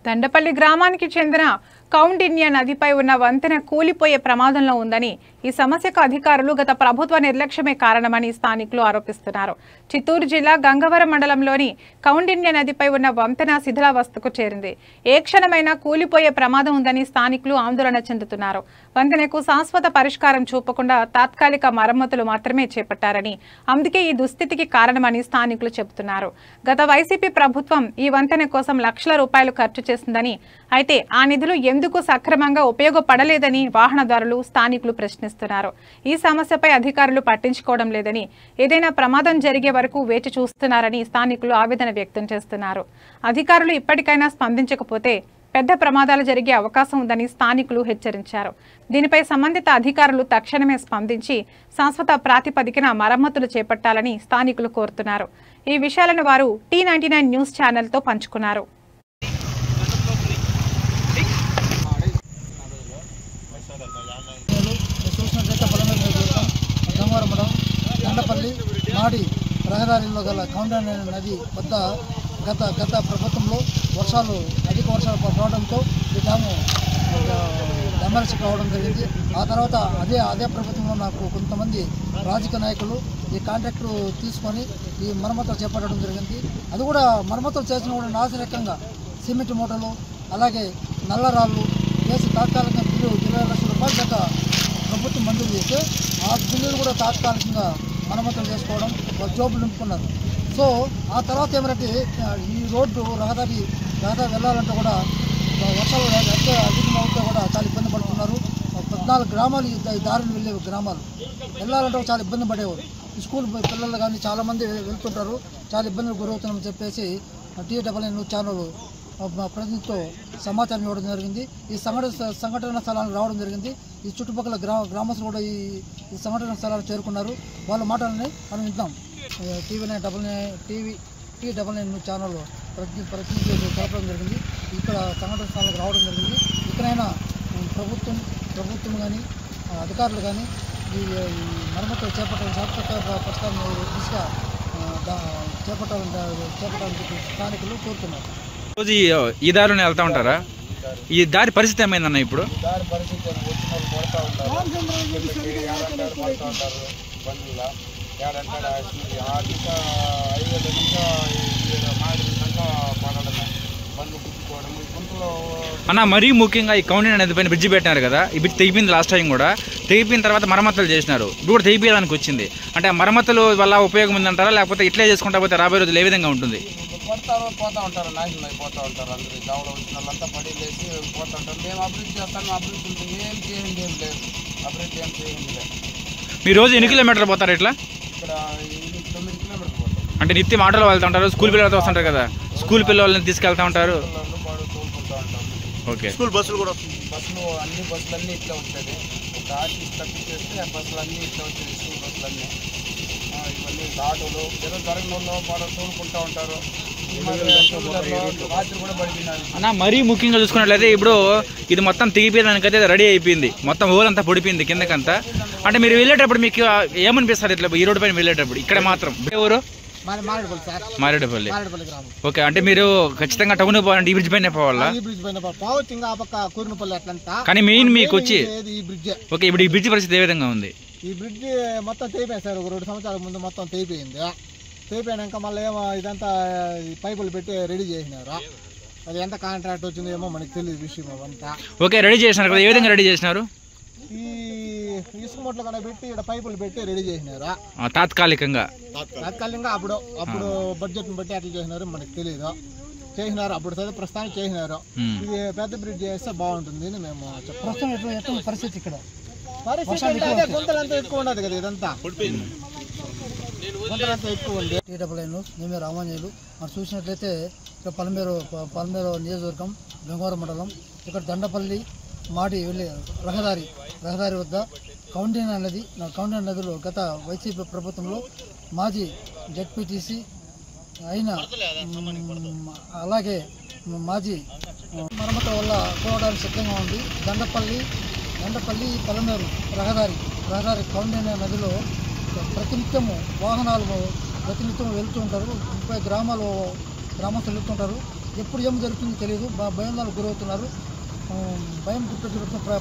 దండపల్లి గ్రామానికి చెందిన కౌండిన్య నదిపై ఉన్న వంతెన కూలిపోయే ప్రమాదంలో ఉందని ఈ సమస్యకు అధికారులు గత ప్రభుత్వ నిర్లక్ష్యమే కారణమని స్థానికులు ఆరోపిస్తున్నారు. చిత్తూరు జిల్లా గంగవరం మండలంలోని కౌండిన్య నదిపై ఉన్న వంతెన శిథిలావస్థకు చేరింది. ఏ క్షణమైనా కూలిపోయే ప్రమాదం ఉందని స్థానికులు ఆందోళన చెందుతున్నారు. వంతెనకు శాశ్వత పరిష్కారం చూపకుండా తాత్కాలిక మరమ్మతులు మాత్రమే చేపట్టారని, అందుకే ఈ దుస్థితికి కారణమని స్థానికులు చెబుతున్నారు. గత వైసీపీ ప్రభుత్వం ఈ వంతెన కోసం లక్షల రూపాయలు ఖర్చు చేసిందని, అయితే ఆ నిధులు ఎందుకు సక్రమంగా ఉపయోగపడలేదని వాహనదారులు స్థానికులు ప్రశ్నిస్తున్నారు. ఈ సమస్యపై అధికారులు పట్టించుకోవడం లేదని, ఏదైనా ప్రమాదం జరిగే వరకు వేచి చూస్తున్నారని స్థానికులు ఆవేదన వ్యక్తం చేస్తున్నారు. అధికారులు ఇప్పటికైనా స్పందించకపోతే పెద్ద ప్రమాదాలు జరిగే అవకాశం ఉందని స్థానికులు హెచ్చరించారు. దీనిపై సంబంధిత అధికారులు తక్షణమే స్పందించి శాశ్వత ప్రాతిపదికన మరమ్మతులు చేపట్టాలని స్థానికులు కోరుతున్నారు. ఈ విషయాలను వారు T99 న్యూస్ ఛానల్తో పంచుకున్నారు. దండపల్లి మాడి రహదారిలో గల కౌండిన్య నది వద్ద గత ప్రభుత్వంలో అధిక వర్షాలు పడడంతో ఈ డ్యాము డెమాలిష్ కావడం జరిగింది. ఆ తర్వాత అదే ప్రభుత్వంలో నాకు కొంతమంది రాజకీయ నాయకులు ఈ కాంట్రాక్టు తీసుకొని ఈ మరమ్మతులు చేపట్టడం జరిగింది. అది కూడా మరమ్మతులు చేసిన కూడా నాసిరకంగా సిమెంట్ మూటలు, అలాగే నల్లరాళ్ళు వేసి తాత్కాలికంగా బిల్లు 20 లక్షల రూపాయల దాకా ప్రభుత్వం మంజూరు చేస్తే ఆ బిల్లులు కూడా తాత్కాలికంగా మరమ్మతులు చేసుకోవడం వాళ్ళు జోబులు నింపుకున్నారు. సో ఆ తర్వాత ఏమంటే ఈ రహదారి వెళ్ళాలంటే కూడా వర్షాలు అధికమవుతే కూడా చాలా ఇబ్బంది పడుతున్నారు. 14 గ్రామాలు ఈ దారిని వెళ్ళే గ్రామాలు వెళ్ళాలంటే చాలా ఇబ్బంది పడేవారు. స్కూల్ పిల్లలు కానీ చాలామంది వెళ్తుంటారు, చాలా ఇబ్బందులు గురవుతున్నామని చెప్పేసి T99 న్యూస్ ఛానల్ ప్రతినిధితో సమాచారం ఇవ్వడం జరిగింది. ఈ సంఘటన స్థలానికి రావడం జరిగింది. ఈ చుట్టుపక్కల గ్రామస్తులు కూడా ఈ సంఘటన స్థలానికి చేరుకున్నారు. వాళ్ళ మాటలని మనం వింటాం. T99 న్యూస్ ఛానల్ ప్రతినిధి తెలపడం జరిగింది. ఇక్కడ సంఘటన స్థలానికి రావడం జరిగింది. ఇక్కడైనా ప్రభుత్వం కానీ అధికారులు కానీ ఈ మరమ్మతులు చేపట్టాలని, శాశ్వత పరిష్కారం దిశగా చేపట్టాలని స్థానికులు కోరుతున్నారు. రోజు ఈ దారిలోనే వెళ్తూ ఉంటారా? ఈ దారి పరిస్థితి ఏమైందన్న? ఇప్పుడు దారి పరిస్థితి వచ్చిన వాళ్ళు కొడతా ఉంటారు, పడుతూ ఉంటారు బండ్లో. ఏడంటాడు ఆ దిశ 5 నిమిషం మాడి విధంగా పడడమే, బండ్లు కుట్టుకోవడం ఈ గుంటలో. అన్న, మరీ ముఖ్యంగా ఈ కౌండిన్య నది పైన బ్రిడ్జి పెట్టినారు కదా, ఈ బ్రిడ్జ్ తెగిపోయింది లాస్ట్ టైం కూడా. తెగిపోయిన తర్వాత మరమ్మతులు చేసినారు, ఇప్పుడు కూడా తెగిపోయేదానికి వచ్చింది. అంటే ఆ మరమ్మతుల వల్ల ఉపయోగం ఉందంటారా, లేకపోతే ఇట్లే చేసుకుంటా పోతే రాబోయే రోజులు ఏ విధంగా ఉంటుంది? కొడతారు, పోతూ ఉంటారు, నాశనం అయిపోతూ ఉంటారు. అందరూ జావులో వచ్చిన వాళ్ళంతా పడి లేచి పోతూ ఉంటారు. మేము అభివృద్ధి చేస్తాను, అభివృద్ధి ఉంటుంది, ఏం చేయండి, ఏం లేదు, అభివృద్ధి ఏం చేయండి లేదు. మీరు రోజు ఎన్ని కిలోమీటర్లు పోతారు ఇట్లా? ఇక్కడ 9 కిలోమీటర్లు పోతాం. అంటే నిత్యం ఆటోలో వెళ్తూ ఉంటారు, స్కూల్ పిల్లలతో వస్తుంటారు కదా, స్కూల్ పిల్లల్ని తీసుకెళ్తూ ఉంటారు. తోలుకుంటూ ఉంటాం. ఓకే, స్కూల్ బస్సులు కూడా, అన్ని బస్సులన్నీ ఇట్లా ఉంటుంది. ఒక ఆర్టీసీ తప్పించేస్తే ఆ బస్సులన్నీ ఇట్లా వచ్చేది, స్కూల్ బస్సులన్నీ. ఇవన్నీ ఆటోలు ఏదో జరిగిన వాళ్ళు తోలుకుంటూ ఉంటారు. రాత్రి కూడా పడిపోయినారు. అన్న, మరీ ముఖ్యంగా చూసుకున్నట్లయితే ఇప్పుడు ఇది మొత్తం తెగిపోయేదానికైతే రెడీ అయిపోయింది, మొత్తం హోల్ అంతా పొడిపోయింది కిందకంతా. అంటే మీరు వెళ్ళేటప్పుడు మీకు ఏమనిపిస్తుంది ఇట్లా ఈ రోడ్డు పైన వెళ్ళేటప్పుడు? ఇక్కడ మాత్రం ఎవరు మారేడుపల్లి. ఓకే, అంటే మీరు ఖచ్చితంగా టౌన్ పోవాలంటే ఈ బ్రిడ్జ్ పైన పోవాలా? కానీ మెయిన్ మీకు వచ్చి ఓకే, ఇప్పుడు ఈ బ్రిడ్జ్ పరిస్థితి ఏ విధంగా ఉంది? ఈ బ్రిడ్జ్ మొత్తం తెగిపోయింది సార్. ఒక 2 సంవత్సరాల ముందు మొత్తం తెగిపోయింది. తెగిపోయాక మళ్ళీ ఏమో ఇదంతా పైపులు పెట్టి రెడీ చేసినారు. అది ఎంత కాంట్రాక్ట్ వచ్చిందో ఏమో మనకి తెలియదు విషయం అంతా. ఓకే, రెడీ చేసినారు కదా, ఏ విధంగా రెడీ చేసినారు? ఈ ఇసుక మూటలు కూడా పెట్టి ఇక్కడ పైపులు పెట్టి రెడీ చేసినారు తాత్కాలికంగా. అప్పుడు బడ్జెట్ బట్టి అట్లా చేసినారు, మనకి తెలియదు. చేసినారు అప్పుడు ప్రస్తుతానికి చేసినారు. ఇది పెద్ద బ్రిడ్జ్ చేస్తే బాగుంటుంది అని మేము చెప్తాం. పరిస్థితి ఇక్కడ గుంతలంతా ఎక్కువ ఉండదు కదా, ఇదంతా గుంతలంతా ఎక్కువ ఉంది. T99 మేమే రామాంజనేయులు. మనం చూసినట్లయితే ఇక్కడ పల్మేరు నియోజకవర్గం గంగవరం మండలం, ఇక్కడ దండపల్లి మాడి వెళ్ళే రహదారి వద్ద కౌండిన్య నదిలో గత వైసీపీ ప్రభుత్వంలో మాజీ జెడ్పీటీసీ అయిన అలాగే మాజీ మరమ్మతుల వల్ల పోవడానికి సిద్ధంగా ఉంది. దండపల్లి పలమేరు రహదారి కౌండిన్య నదిలో ప్రతినిత్యము వాహనాలు ప్రతినిత్యం వెళ్తూ ఉంటారు. 30 గ్రామస్తులు వెళ్తుంటారు. ఎప్పుడు ఏం జరుగుతుందో తెలియదు, భయాందోళనకు గురవుతున్నారు, భయం గుర్తు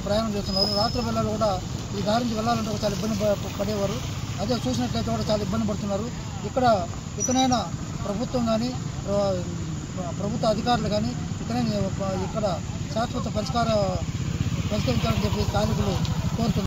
ప్రయాణం చేస్తున్నారు. రాత్రి వేళలు కూడా ఈ దారి నుంచి వెళ్ళాలంటే చాలా ఇబ్బంది పడేవారు. అదే చూసినట్లయితే కూడా చాలా ఇబ్బంది పడుతున్నారు. ఇకనైనా ప్రభుత్వం కానీ ప్రభుత్వ అధికారులు కానీ ఇక్కడ శాశ్వత పరిష్కరించాలని చెప్పి స్థానికులు కోరుతున్నారు.